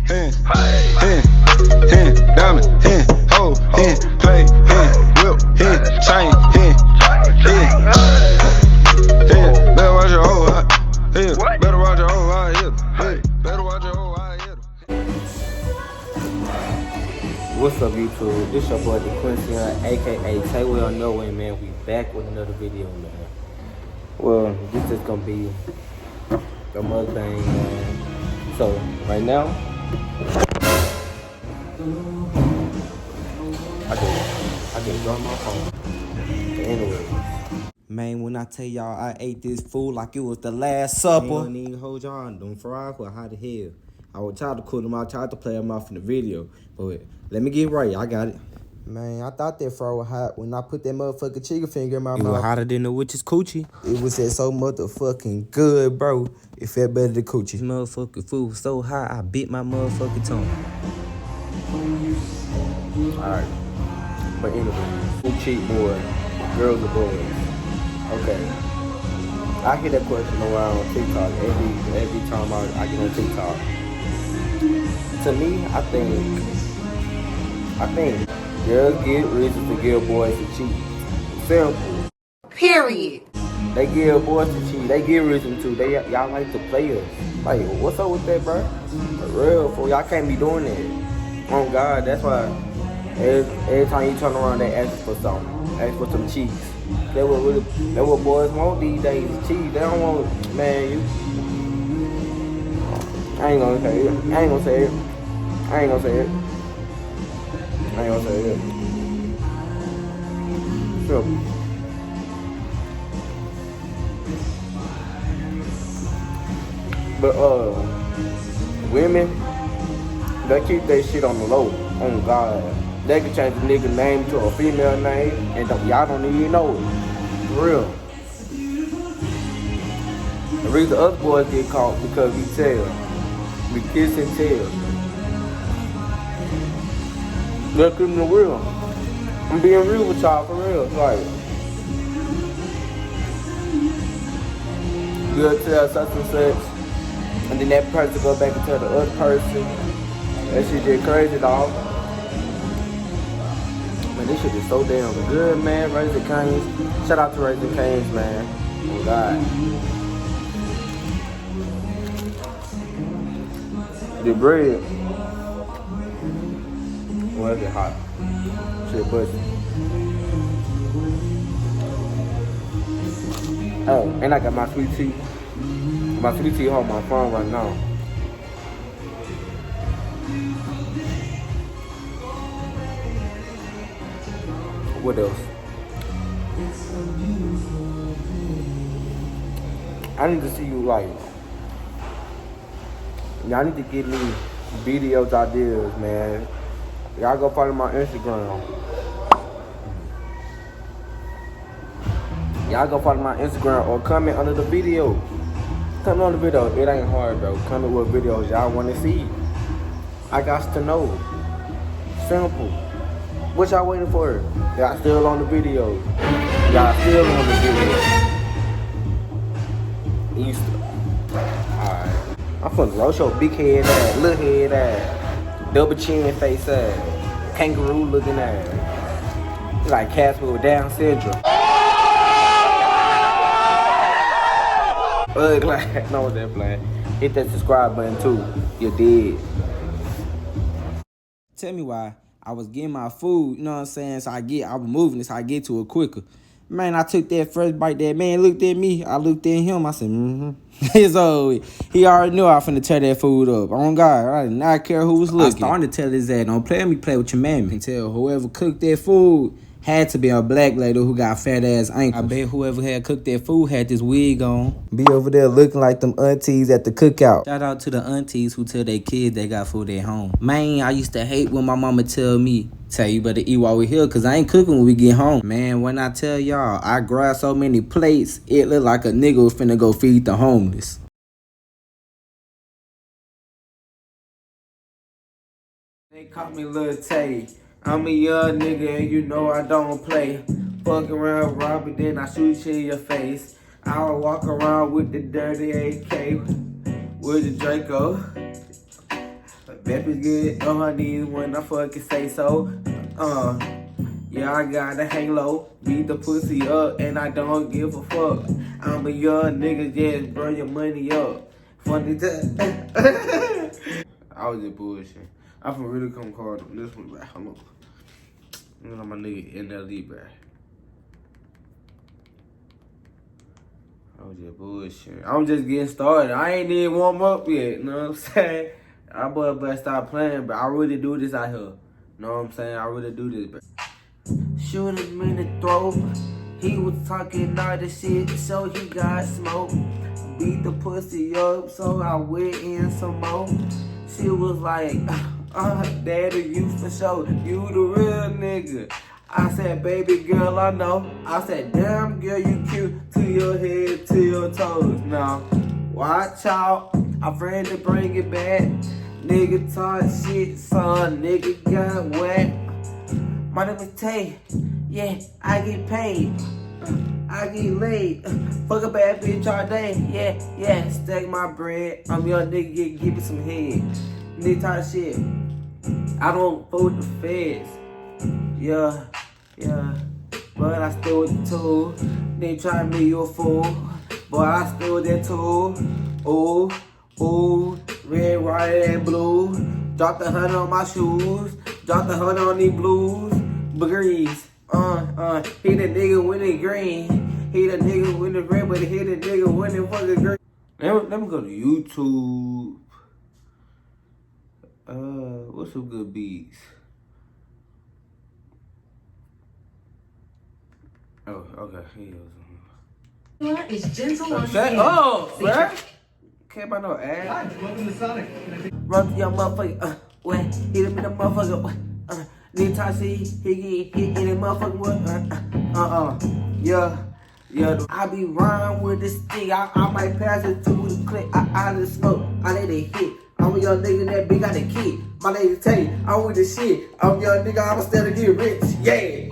hen, hen, hen, diamond, hen, hoe, hen, play, hen, whip, hen, chain, hen, hen, hen. Better watch your hoe, hen. Better watch your hoe, I hit her. Better watch your hoe, I hit her. What's up, YouTube? This your boy DeQuincy, aka Taywell No Way, man. We back with another video, man. Well, this is gonna be the MUKBANG, man. So right now, I just dropped my phone. Anyway, man, when I tell y'all I ate this food like it was the last supper, I don't even hold y'all. Them fries were hot as hell. I was trying to cool them out, tried to play them off in the video, but let me get right. I got it. Man, I thought that fry was hot when I put that motherfucking chicken finger in my mouth. It was hotter than the witch's coochie. It was so motherfucking good, bro. It felt better than coochie. This motherfucking food was so hot, I bit my motherfucking tongue. Alright. But anyway, who cheat more, girls or boys? Okay. I hear that question around on TikTok every time I get on TikTok. To me, I think girls get reasons to give boys to cheat. Simple. Period. They give boys to cheat. They give reason to. Y'all like to play us. Like, what's up with that, bro? For real, for y'all can't be doing that. Oh God, that's why every time you turn around, they ask for something. Ask for some cheese. That's what boys want these days. Cheese. They don't want, man. I ain't gonna say it. I ain't gonna say it. Sure. But women, they keep their shit on the low. Oh God, they can change the nigga name to a female name, and y'all don't even know it. For real. The reason other boys get caught because we tell. We kiss and tell. Let's keep it real. I'm being real with y'all, for real. Like, you'll tell such and such, and then that person go back and tell the other person. That shit get crazy, dog. Man, this shit is so damn good, man. Raising Cane's. Shout out to Raising Cane's, man. Oh God. The bread. Well, it's hot. Shit busting. Oh, and I got my sweet tea. My sweet tea on my phone right now. What else? I need to see you like. Y'all need to give me videos, ideas, man. Y'all go follow my Instagram. Y'all go follow my Instagram or comment under the video. Comment on the video. It ain't hard, bro. Comment what videos y'all want to see. I got to know. Simple. What y'all waiting for? Y'all still on the video. Y'all still on the video. Easter. Alright. I'm finna roast your big head ass, little head ass, double chin face ass, kangaroo looking ass. Like Casper with Down syndrome. Ugly. No, that plan. Hit that subscribe button too. You're dead. Tell me why I was getting my food, you know what I'm saying? So I was moving this, so I get to it quicker. Man, I took that first bite. That man looked at me. I looked at him. I said, It's over. He already knew I was finna tear that food up. Oh God, I did not care who was looking. I started to tell his ass, don't play with me, play with your mammy. And tell whoever cooked that food had to be a black lady who got fat ass ankles. I bet whoever had cooked that food had this wig on. Be over there looking like them aunties at the cookout. Shout out to the aunties who tell their kids they got food at home. Man, I used to hate when my mama tell me, you better eat while we here, cause I ain't cooking when we get home. Man, when I tell y'all, I grabbed so many plates, it looked like a nigga was finna go feed the homeless. They call me Lil Tay. I'm a young nigga and you know I don't play. Fuck around, rob it, then I shoot you in your face. I'll walk around with the dirty AK, with the Draco. That bitch get on her knees when I fucking say so. Yeah, I gotta hang low, beat the pussy up, and I don't give a fuck. I'm a young nigga, just burn your money up. Funny time. I was just bullshit. I'm finna really come hard on this one, bro. Hold on. You know my nigga NLE, bro. I was just bullshit. I'm just getting started. I ain't even warm up yet, you know what I'm saying? I better stop playing, but I really do this out here. You know what I'm saying? I really do this, bro. Shoot him in the throat. He was talking all the shit, so he got smoked. Beat the pussy up, so I went in some more. She was like, daddy, you for sure. You the real nigga. I said, baby girl, I know. I said, damn girl, you cute to your head, to your toes. Now, watch out. I'm ready to bring it back. Nigga talk shit, son. Nigga got wet. My name is Tay. Yeah, I get paid. I get laid. Fuck a bad bitch all day. Yeah, stack my bread. I'm your nigga, give me some head. Nigga talk shit. I don't fool the feds. Yeah. But I still with the tool. They try me, you a fool. But I still with that tool. Ooh, red, white, and blue. Drop the 100 on my shoes. Drop the 100 on these blues. Breeze. He the nigga with the green. He the nigga with the green, but he the nigga with the fucking green. Let me go to YouTube. What's some good beats? Oh, okay. Here goes. Is gentle on skin. Bruh. Can't buy no ad. Welcome to Sonic. Run to your motherfucker. What? Hit him in the motherfucker. What? Nigga see he get hit in the motherfucker. What? Yeah. I be rhyme with this stick. I might pass it to the click. I just smoke. I let it hit. I'm a young nigga that big got the kid. My name is Tay. I'm with the shit. I'm a young nigga. I'ma still get rich. Yeah.